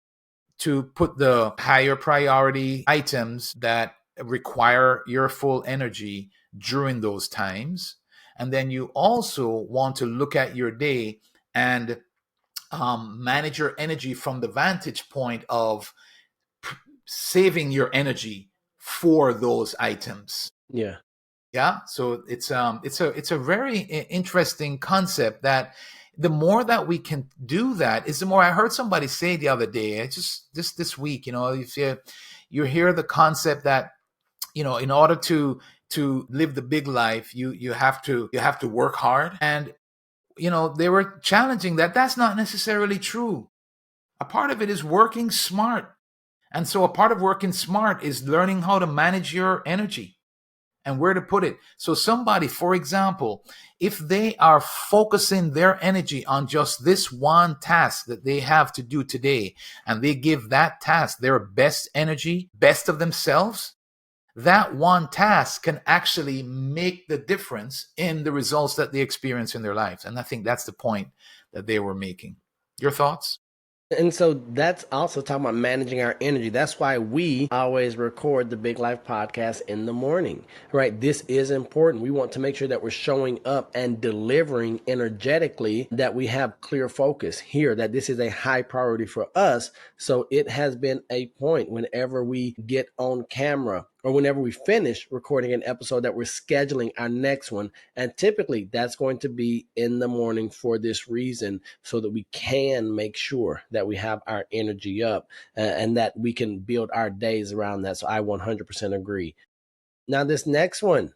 put the higher priority items that require your full energy during those times. And then you also want to look at your day and manage your energy from the vantage point of saving your energy for those items. Yeah. So it's a very interesting concept that the more that we can do that is the more. I heard somebody say the other day, it's just this week, if you hear the concept that, in order to live the big life, you have to work hard. And, they were challenging that. That's not necessarily true. A part of it is working smart. And so a part of working smart is learning how to manage your energy and where to put it. So somebody, for example, if they are focusing their energy on just this one task that they have to do today, and they give that task their best energy, best of themselves, that one task can actually make the difference in the results that they experience in their lives. And I think that's the point that they were making. Your thoughts? And so that's also talking about managing our energy. That's why we always record the Big Life podcast in the morning, right? This is important. We want to make sure that we're showing up and delivering energetically, that we have clear focus here, that this is a high priority for us. So it has been a point whenever we get on camera or whenever we finish recording an episode that we're scheduling our next one. And typically that's going to be in the morning for this reason, so that we can make sure that we have our energy up and that we can build our days around that. So I 100% agree. Now, this next one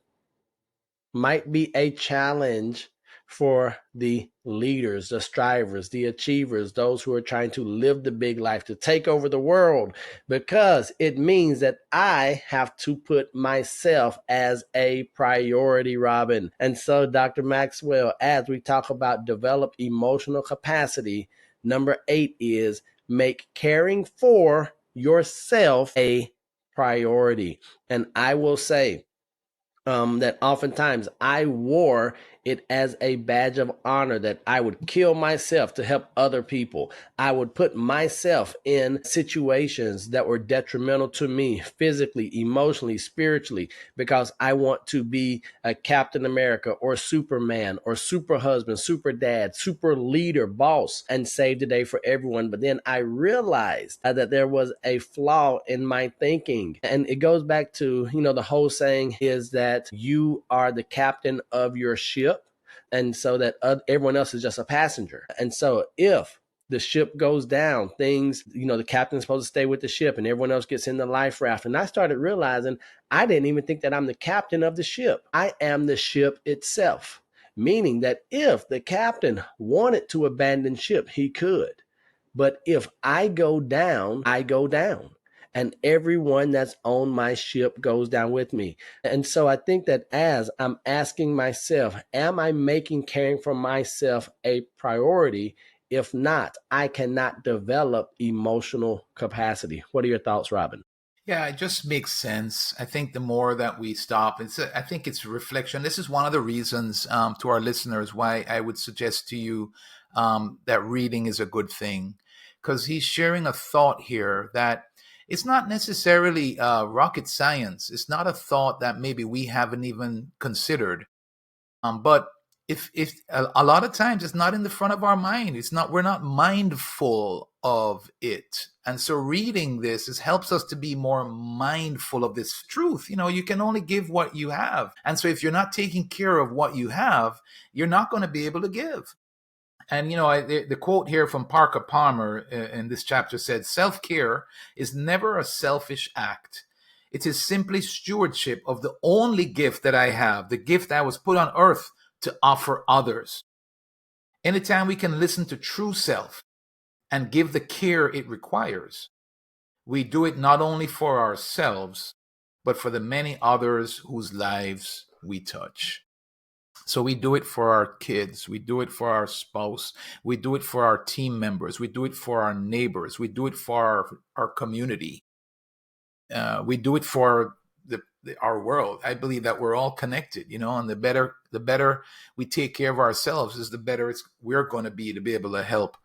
might be a challenge for the leaders, the strivers, the achievers, those who are trying to live the big life, to take over the world, because it means that I have to put myself as a priority, Robin. And so, Dr. Maxwell, as we talk about develop emotional capacity, number 8 is make caring for yourself a priority. And I will say, that oftentimes I wore it as a badge of honor, that I would kill myself to help other people. I would put myself in situations that were detrimental to me physically, emotionally, spiritually, because I want to be a Captain America or Superman or super husband, super dad, super leader, boss, and save the day for everyone. But then I realized that there was a flaw in my thinking. And it goes back to, the whole saying is that you are the captain of your ship, and so that everyone else is just a passenger. And so if the ship goes down, things, the captain's supposed to stay with the ship and everyone else gets in the life raft. And I started realizing I didn't even think that I'm the captain of the ship. I am the ship itself, meaning that if the captain wanted to abandon ship, he could. But if I go down, I go down. And everyone that's on my ship goes down with me. And so I think that as I'm asking myself, am I making caring for myself a priority? If not, I cannot develop emotional capacity. What are your thoughts, Robin? Yeah, it just makes sense. I think the more that we stop, I think it's reflection. This is one of the reasons, to our listeners, why I would suggest to you that reading is a good thing, because he's sharing a thought here that it's not necessarily rocket science. It's not a thought that maybe we haven't even considered. But if a lot of times it's not in the front of our mind, we're not mindful of it. And so reading this helps us to be more mindful of this truth. You can only give what you have. And so if you're not taking care of what you have, you're not going to be able to give. And, the quote here from Parker Palmer in this chapter said, self-care is never a selfish act. It is simply stewardship of the only gift that I have, the gift I was put on earth to offer others. Anytime we can listen to true self and give the care it requires, we do it not only for ourselves, but for the many others whose lives we touch. So we do it for our kids. We do it for our spouse. We do it for our team members. We do it for our neighbors. We do it for our community. We do it for our world. I believe that we're all connected, and the better we take care of ourselves is the better we're going to be able to help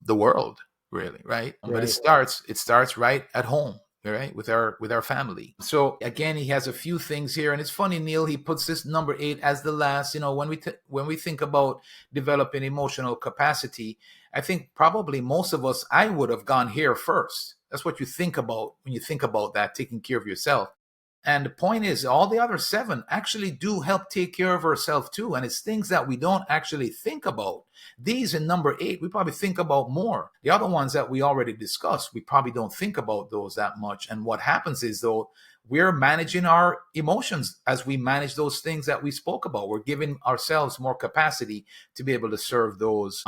the world, really, right? But it starts right at home. Right, with our family. So again, he has a few things here, and it's funny, Neal. He puts this number 8 as the last. When we think about developing emotional capacity, I think probably most of us, I would have gone here first. That's what you think about when you think about that, taking care of yourself. And the point is, all the other seven actually do help take care of ourselves too. And it's things that we don't actually think about. These in number 8, we probably think about more. The other ones that we already discussed, we probably don't think about those that much. And what happens is, though, we're managing our emotions as we manage those things that we spoke about. We're giving ourselves more capacity to be able to serve those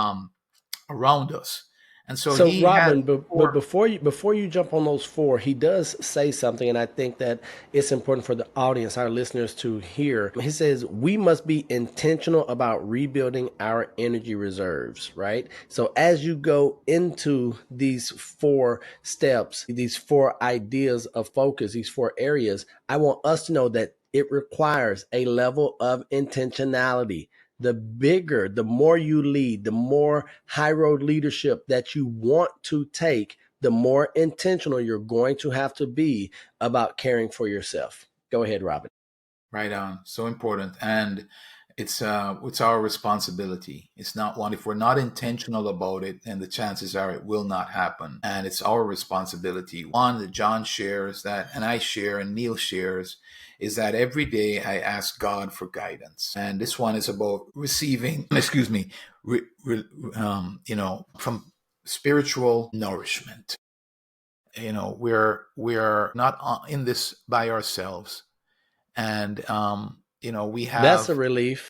around us. And so So he has Robin, but 4. before you jump on those four, he does say something, and I think that it's important for the audience, our listeners, to hear. He says we must be intentional about rebuilding our energy reserves, right? So as you go into these four steps, these four ideas of focus, these four areas, I want us to know that it requires a level of intentionality. The bigger, the more you lead, the more high road leadership that you want to take, the more intentional you're going to have to be about caring for yourself. Go ahead, Robin. Right on. So important. And it's our responsibility. It's not one, if we're not intentional about it, then the chances are it will not happen. And it's our responsibility. One that John shares that, and I share, and Neal shares, is that every day I ask God for guidance. And this one is about receiving, excuse me, from spiritual nourishment. We're not in this by ourselves. And we That's a have. relief.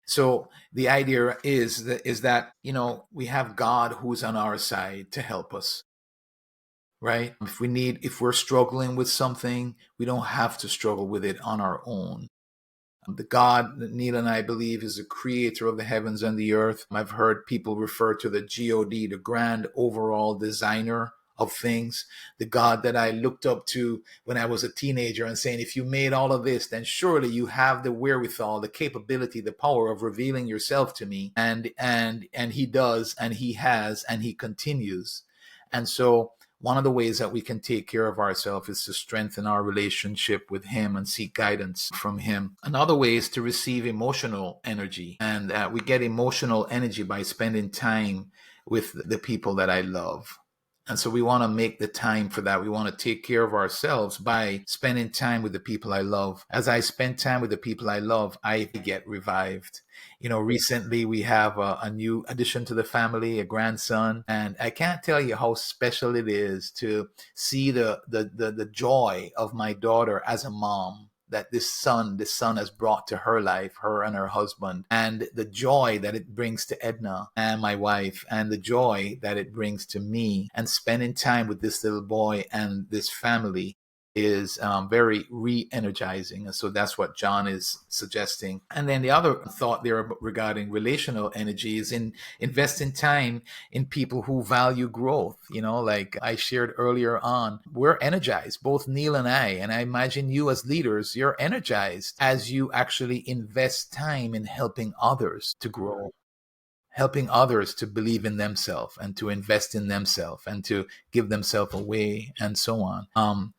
So the idea is that we have God who's on our side to help us, right? If we're struggling with something, we don't have to struggle with it on our own. The God that Neal and I believe is the creator of the heavens and the earth. I've heard people refer to the God, the grand overall designer of things, the God that I looked up to when I was a teenager, and saying, if you made all of this, then surely you have the wherewithal, the capability, the power of revealing yourself to me. And he does, and he has, and he continues. And so one of the ways that we can take care of ourselves is to strengthen our relationship with him and seek guidance from him. Another way is to receive emotional energy. And we get emotional energy by spending time with the people that I love. And so we want to make the time for that. We want to take care of ourselves by spending time with the people I love. As I spend time with the people I love, I get revived. Recently we have a new addition to the family, a grandson, and I can't tell you how special it is to see the joy of my daughter as a mom, that this son has brought to her life, her and her husband, and the joy that it brings to Edna and my wife, and the joy that it brings to me. And spending time with this little boy and this family is very re-energizing. And so that's what John is suggesting. And then the other thought there regarding relational energy is in investing time in people who value growth. Like I shared earlier on, we're energized, both Neal and I imagine you as leaders, you're energized as you actually invest time in helping others to grow, helping others to believe in themselves and to invest in themselves and to give themselves away and so on.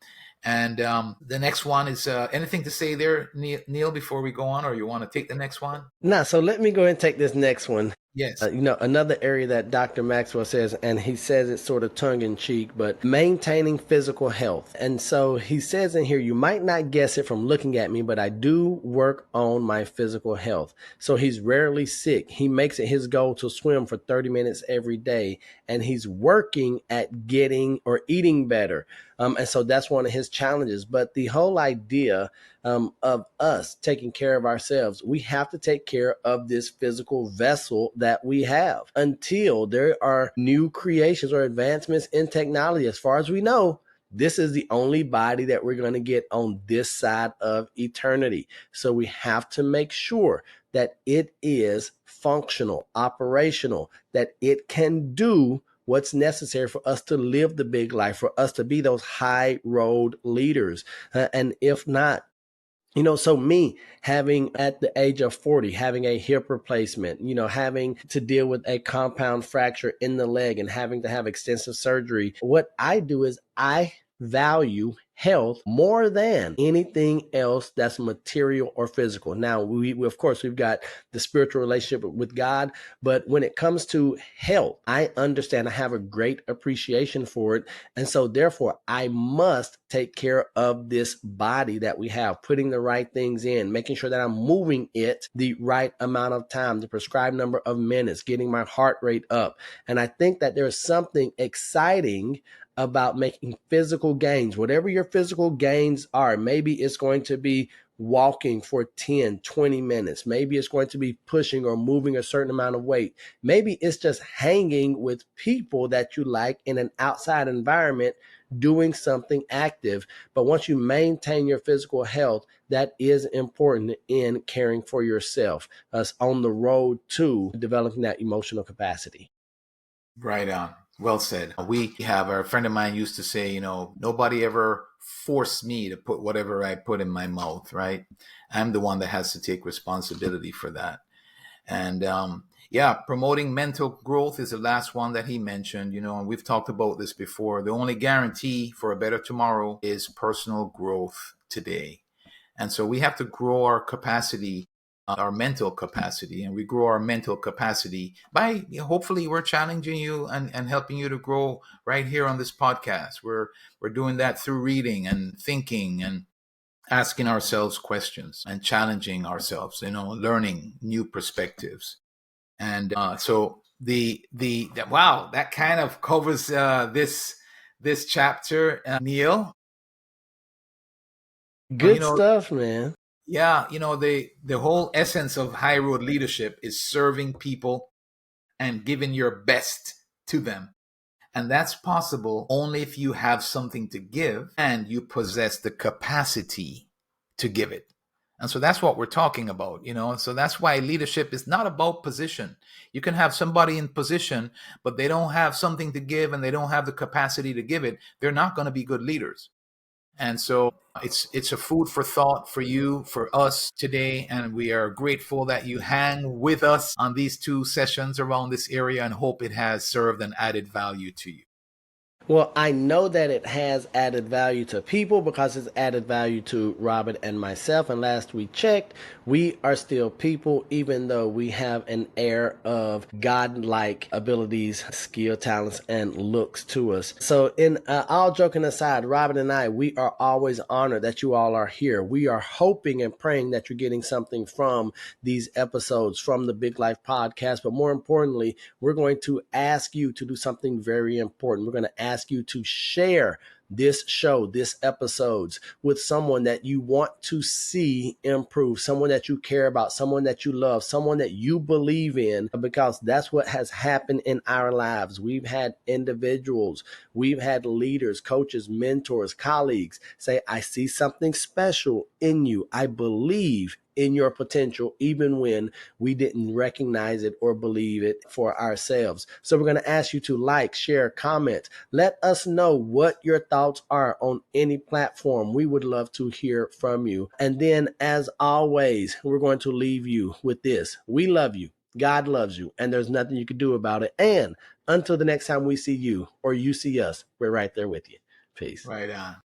And the next one is anything to say there, Neal, before we go on, or you want to take the next one? Nah, so let me go ahead and take this next one. Yes. Another area that Dr. Maxwell says, and he says it sort of tongue in cheek, but maintaining physical health. And so he says in here, you might not guess it from looking at me, but I do work on my physical health. So he's rarely sick. He makes it his goal to swim for 30 minutes every day, and he's working at getting or eating better. And so that's one of his challenges. But the whole idea of us taking care of ourselves, we have to take care of this physical vessel that we have until there are new creations or advancements in technology. As far as we know, this is the only body that we're going to get on this side of eternity. So we have to make sure that it is functional, operational, that it can do what's necessary for us to live the big life, for us to be those high road leaders. And if not, so me having at the age of 40, having a hip replacement, having to deal with a compound fracture in the leg and having to have extensive surgery, what I do is I value health more than anything else that's material or physical. Now, we of course, we've got the spiritual relationship with God, but when it comes to health, I understand, I have a great appreciation for it. And so therefore, I must take care of this body that we have, putting the right things in, making sure that I'm moving it the right amount of time, the prescribed number of minutes, getting my heart rate up. And I think that there's something exciting about making physical gains, whatever your physical gains are. Maybe it's going to be walking for 10, 20 minutes. Maybe it's going to be pushing or moving a certain amount of weight. Maybe it's just hanging with people that you like in an outside environment, doing something active. But once you maintain your physical health, that is important in caring for yourself, us on the road to developing that emotional capacity. Right on. Well said. We have, a friend of mine used to say, nobody ever forced me to put whatever I put in my mouth, right? I'm the one that has to take responsibility for that. And promoting mental growth is the last one that he mentioned, and we've talked about this before. The only guarantee for a better tomorrow is personal growth today. And so we have to grow our capacity, our mental capacity, and we grow our mental capacity by, hopefully we're challenging you and helping you to grow right here on this podcast. We're doing that through reading and thinking and asking ourselves questions and challenging ourselves, learning new perspectives. And so wow, that kind of covers this chapter, Neal. Good stuff, man. Yeah, the whole essence of high road leadership is serving people and giving your best to them. And that's possible only if you have something to give and you possess the capacity to give it. And so that's what we're talking about, So that's why leadership is not about position. You can have somebody in position, but they don't have something to give and they don't have the capacity to give it. They're not going to be good leaders. And so it's a food for thought for you, for us today. And we are grateful that you hang with us on these 2 sessions around this area and hope it has served and added value to you. Well, I know that it has added value to people because it's added value to Robert and myself. And last we checked, we are still people, even though we have an air of God-like abilities, skill, talents, and looks to us. So in all joking aside, Robert and I, we are always honored that you all are here. We are hoping and praying that you're getting something from these episodes, from the Big Life podcast. But more importantly, we're going to ask you to do something very important. We're going to ask you to share this show, this episodes with someone that you want to see improve, someone that you care about, someone that you love, someone that you believe in, because that's what has happened in our lives. We've had individuals, we've had leaders, coaches, mentors, colleagues say, I see something special in you. I believe in your potential, even when we didn't recognize it or believe it for ourselves. So we're going to ask you to like, share, comment. Let us know what your thoughts are on any platform. We would love to hear from you. And then, as always, we're going to leave you with this. We love you. God loves you, and there's nothing you can do about it. And until the next time we see you or you see us, we're right there with you. Peace. Right on.